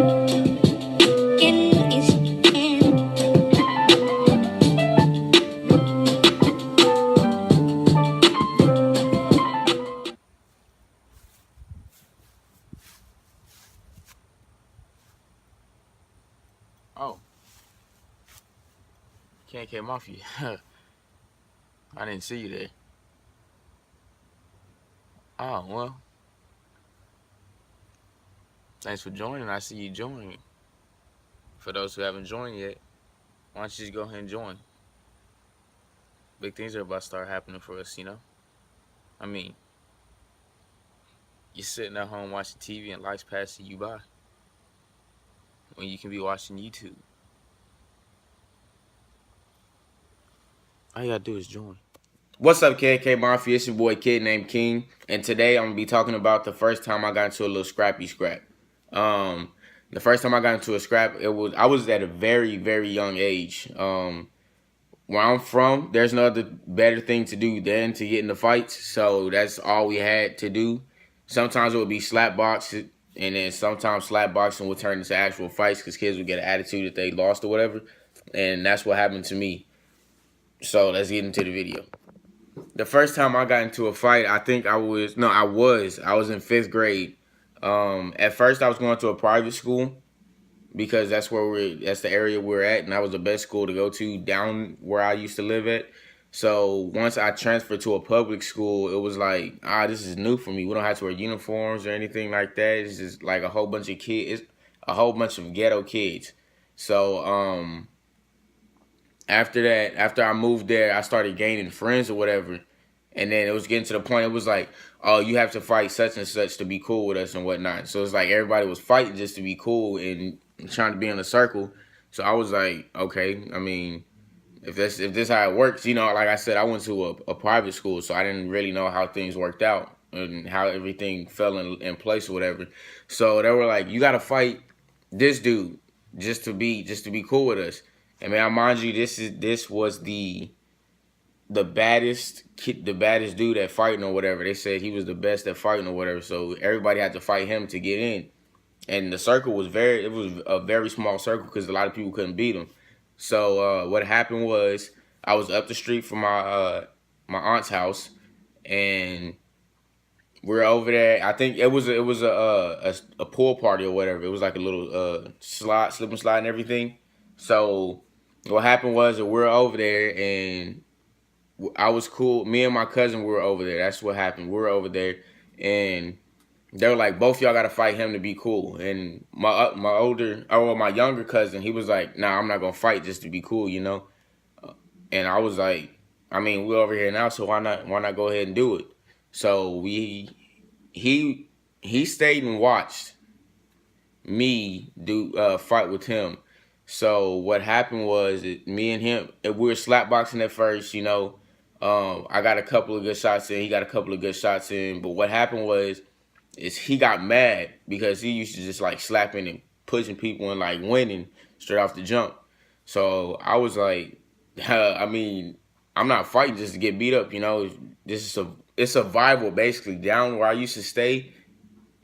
Oh, KK Mafia. I didn't see you there. Oh, well, thanks for joining. I see you joining. For those who haven't joined yet, why don't you just go ahead and join? Big things are about to start happening for us, you know? I mean, you're sitting at home watching TV and life's passing you by when you can be watching YouTube. All you gotta do is join. What's up, KK Mafia? It's your boy Kid named King, and today I'm gonna be talking about the first time I got into a little scrappy scrap. Um, the first time I got into a scrap, I was at a very young age. Where I'm from, there's no other better thing to do than to get in the fights, so that's all we had to do. Sometimes it would be slap boxing, and then sometimes slap boxing would turn into actual fights because kids would get an attitude that they lost or whatever, and that's what happened to me. So let's get into the video. The first time I got into a fight, I think I was in 5th grade. At first I was going to a private school because that's the area we're at, and that was the best school to go to down where I used to live at. So once I transferred to a public school, it was like, this is new for me. We don't have to wear uniforms or anything like that. It's just like a whole bunch of kids, a whole bunch of ghetto kids. So after that, after I moved there, I started gaining friends or whatever. And then it was getting to the point, it was like, oh, you have to fight such and such to be cool with us and whatnot. So it's like everybody was fighting just to be cool and trying to be in a circle. So I was like, okay, I mean, if this how it works, you know, like I said, I went to a private school, so I didn't really know how things worked out and how everything fell in place or whatever. So they were like, you got to fight this dude just to be cool with us. And man, mind you, this was the baddest dude at fighting or whatever. They said he was the best at fighting or whatever. So everybody had to fight him to get in. And the circle was a very small circle because a lot of people couldn't beat him. So what happened was I was up the street from my aunt's house, and we're over there. I think it was a pool party or whatever. It was like a little slip and slide and everything. So what happened was that we're over there, and I was cool. Me and my cousin were over there. That's what happened. We were over there, and they were like, both y'all gotta fight him to be cool. And my younger cousin, he was like, nah, I'm not gonna fight just to be cool, you know. And I was like, I mean, we're over here now, so why not go ahead and do it? So he stayed and watched me do fight with him. So what happened was me and him, we were slap boxing at first, you know. I got a couple of good shots in, he got a couple of good shots in, but what happened was he got mad because he used to just like slapping and pushing people and like winning straight off the jump. So I was like, I mean, I'm not fighting just to get beat up, you know. It's survival basically. Down where I used to stay,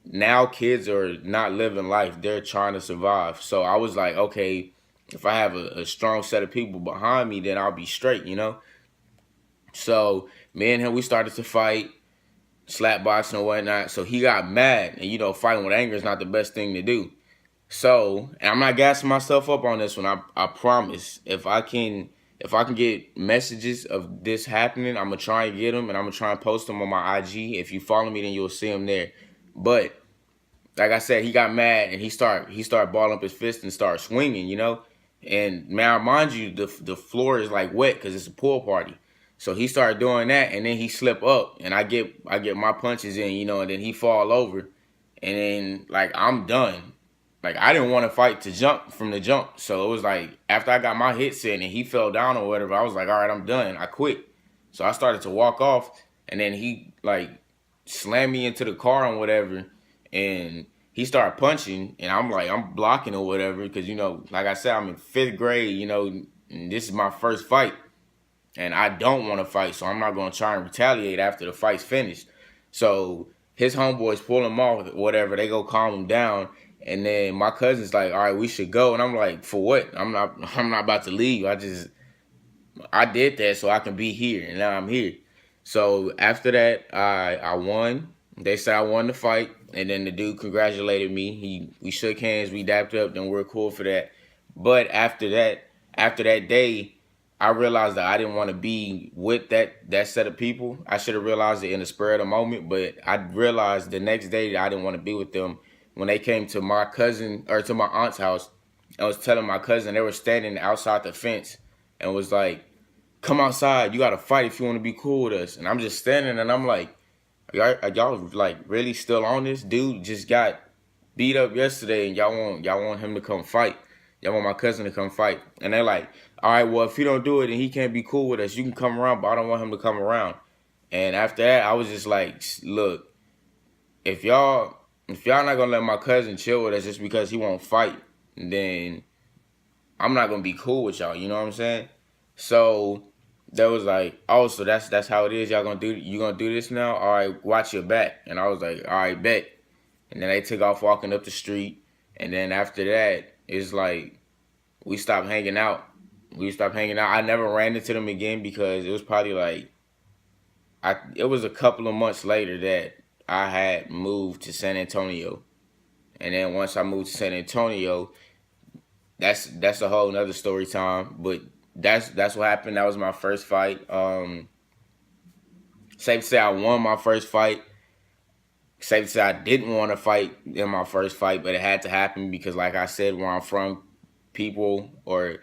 now kids are not living life. They're trying to survive. So I was like, okay, if I have a strong set of people behind me, then I'll be straight, you know. So me and him, we started to fight, slap boxing and whatnot. So he got mad, and you know, fighting with anger is not the best thing to do. So, and I'm not gassing myself up on this one. I promise, if I can get messages of this happening, I'm gonna try and get them, and I'm gonna try and post them on my IG. If you follow me, then you'll see them there. But like I said, he got mad and he started balling up his fist and started swinging, you know. And now, mind you, the floor is like wet because it's a pool party. So he started doing that, and then he slip up, and I get my punches in, you know, and then he fall over, and then like I'm done. Like I didn't want to fight to jump from the jump, so it was like after I got my hits in and he fell down or whatever, I was like, all right, I'm done. I quit. So I started to walk off, and then he like slammed me into the car and whatever, and he started punching, and I'm blocking or whatever because, you know, like I said, I'm in 5th grade, you know, and this is my first fight. And I don't want to fight, so I'm not going to try and retaliate after the fight's finished. So his homeboys pull him off, whatever. They go calm him down. And then my cousin's like, all right, we should go. And I'm like, for what? I'm not about to leave. I did that so I can be here, and now I'm here. So after that, I won. They said I won the fight, and then the dude congratulated me. We shook hands, we dapped up, and we're cool for that. But after that day, I realized that I didn't want to be with that set of people. I should have realized it in the spur of the moment, but I realized the next day that I didn't want to be with them. When they came to my cousin or to my aunt's house, I was telling my cousin, they were standing outside the fence and was like, come outside. You got to fight if you want to be cool with us. And I'm just standing and I'm like, are y'all like really still on this? Dude just got beat up yesterday and y'all want him to come fight. Y'all want my cousin to come fight. And they're like, all right, well, if he don't do it and he can't be cool with us, you can come around, but I don't want him to come around. And after that, I was just like, look, if y'all not gonna let my cousin chill with us just because he won't fight, then I'm not gonna be cool with y'all. You know what I'm saying? So they was like, oh, so that's how it is. Y'all gonna do, you gonna do this now? All right, watch your back. And I was like, all right, bet. And then they took off walking up the street. And then after that, it's like we stopped hanging out. I never ran into them again because it was probably like it was a couple of months later that I had moved to San Antonio. And then once I moved to San Antonio, that's a whole nother story time. But that's what happened. That was my first fight. Safe to say I won my first fight. Safe to say I didn't want to fight in my first fight, but it had to happen because, like I said, where I'm from, people or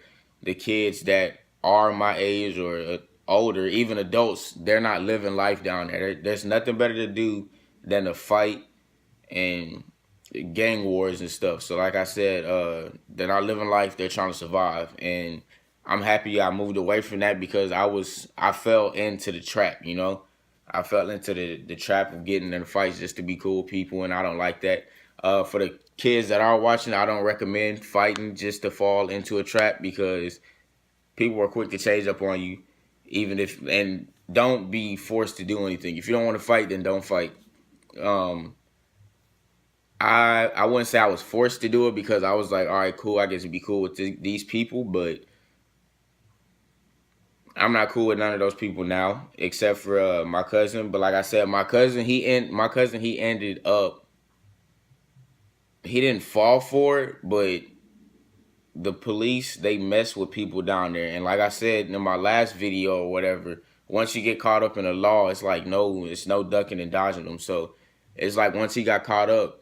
the kids that are my age or older, even adults, they're not living life down there. There's nothing better to do than to fight and gang wars and stuff. So like I said, they're not living life, they're trying to survive. And I'm happy I moved away from that because I fell into the trap, you know. I fell into the trap of getting in fights just to be cool with people, and I don't like that. For the kids that are watching, I don't recommend fighting just to fall into a trap because people are quick to change up on you, and don't be forced to do anything. If you don't want to fight, then don't fight. I wouldn't say I was forced to do it because I was like, all right, cool, I guess it'd be cool with these people, but I'm not cool with none of those people now, except for my cousin. But like I said, my cousin he ended up, he didn't fall for it, but the police, they mess with people down there. And like I said in my last video or whatever, once you get caught up in the law, it's like it's no ducking and dodging them. So it's like once he got caught up,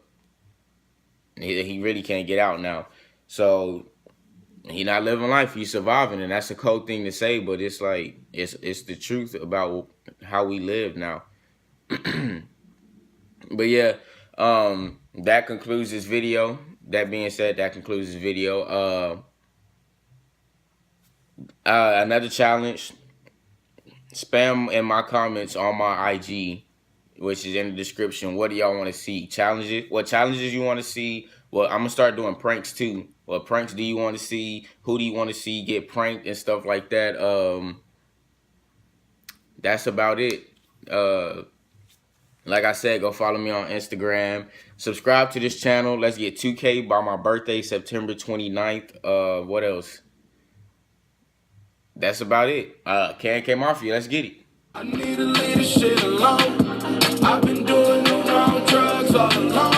he really can't get out now. So he not living life, he's surviving, and that's a cold thing to say, but it's like it's the truth about how we live now. But yeah, that concludes this video. That being said, that concludes this video. Another challenge. Spam in my comments on my IG, which is in the description. What do y'all want to see? Challenges? What challenges you want to see? Well, I'm gonna start doing pranks too. What pranks do you want to see? Who do you want to see get pranked and stuff like that? That's about it. Like I said, go follow me on Instagram. Subscribe to this channel. Let's get 2K by my birthday, September 29th. What else? That's about it. K&K Mafia, let's get it. I need to leave this shit alone. I've been doing the wrong drugs all along.